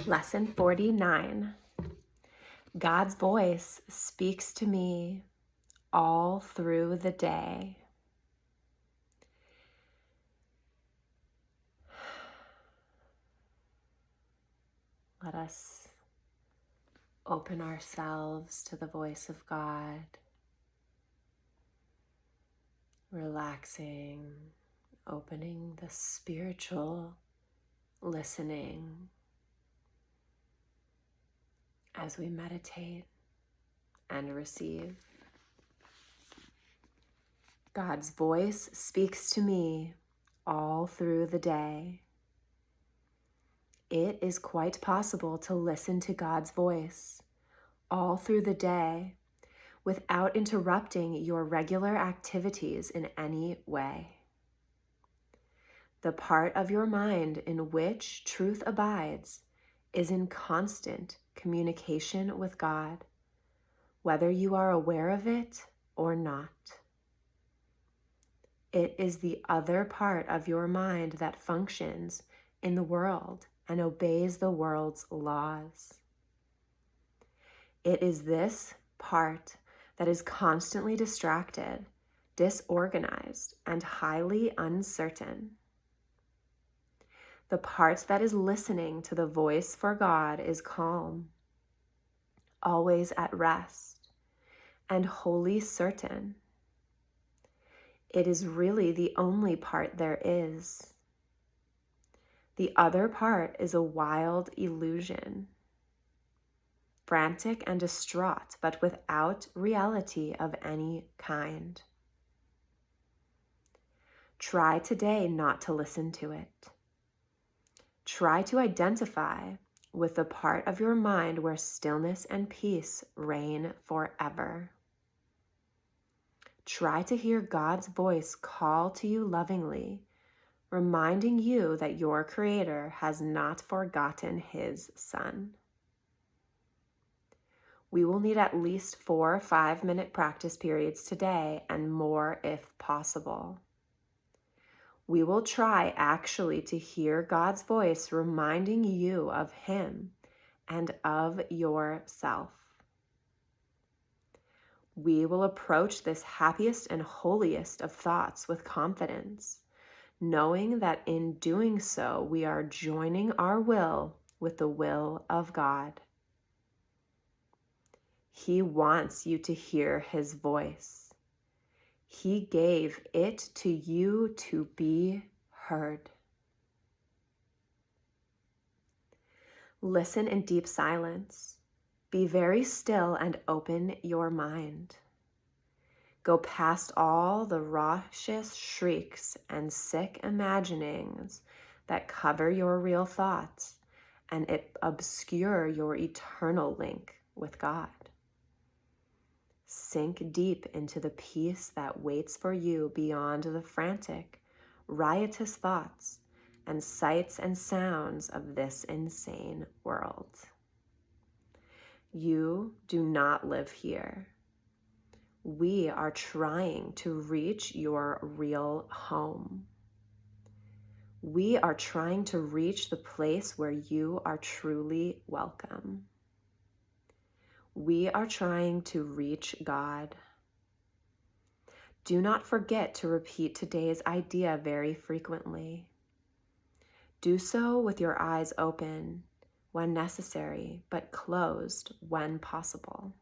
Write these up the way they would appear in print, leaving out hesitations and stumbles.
Lesson 49. God's voice speaks to me all through the day. Let us open ourselves to the voice of God, relaxing, opening the spiritual listening as we meditate and receive. God's voice speaks to me all through the day. It is quite possible to listen to God's voice all through the day without interrupting your regular activities in any way. The part of your mind in which truth abides is in constant communication with God, whether you are aware of it or not. It is the other part of your mind that functions in the world and obeys the world's laws. It is this part that is constantly distracted, disorganized, and highly uncertain. The part that is listening to the voice for God is calm, always at rest, and wholly certain. It is really the only part there is. The other part is a wild illusion, frantic and distraught, but without reality of any kind. Try today not to listen to it. Try to identify with the part of your mind where stillness and peace reign forever. Try to hear God's voice call to you lovingly, reminding you that your Creator has not forgotten His Son. We will need at least 4 5-minute practice periods today and more if possible. We will try actually to hear God's voice reminding you of Him and of yourself. We will approach this happiest and holiest of thoughts with confidence, knowing that in doing so, we are joining our will with the will of God. He wants you to hear His voice. He gave it to you to be heard. Listen in deep silence. Be very still and open your mind. Go past all the raucous shrieks and sick imaginings that cover your real thoughts and obscure your eternal link with God. Sink deep into the peace that waits for you beyond the frantic, riotous thoughts and sights and sounds of this insane world. You do not live here. We are trying to reach your real home. We are trying to reach the place where you are truly welcome. We are trying to reach God. Do not forget to repeat today's idea very frequently. Do so with your eyes open when necessary, but closed when possible.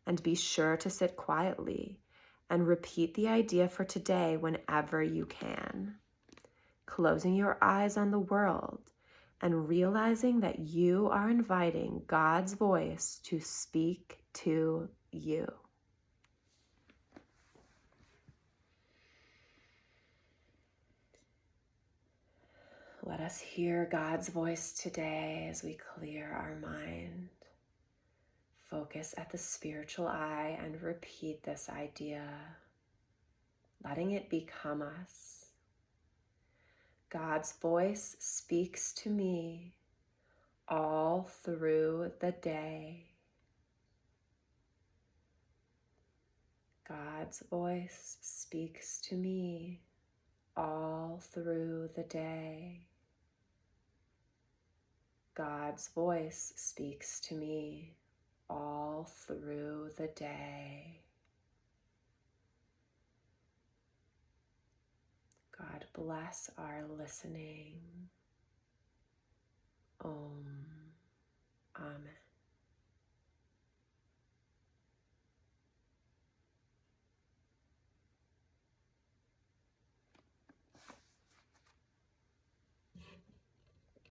And be sure to sit quietly and repeat the idea for today whenever you can, closing your eyes on the world and realizing that you are inviting God's voice to speak to you. Let us hear God's voice today as we clear our mind. Focus at the spiritual eye and repeat this idea, letting it become us. God's voice speaks to me all through the day. God's voice speaks to me all through the day. God's voice speaks to me all through the day. God bless our listening.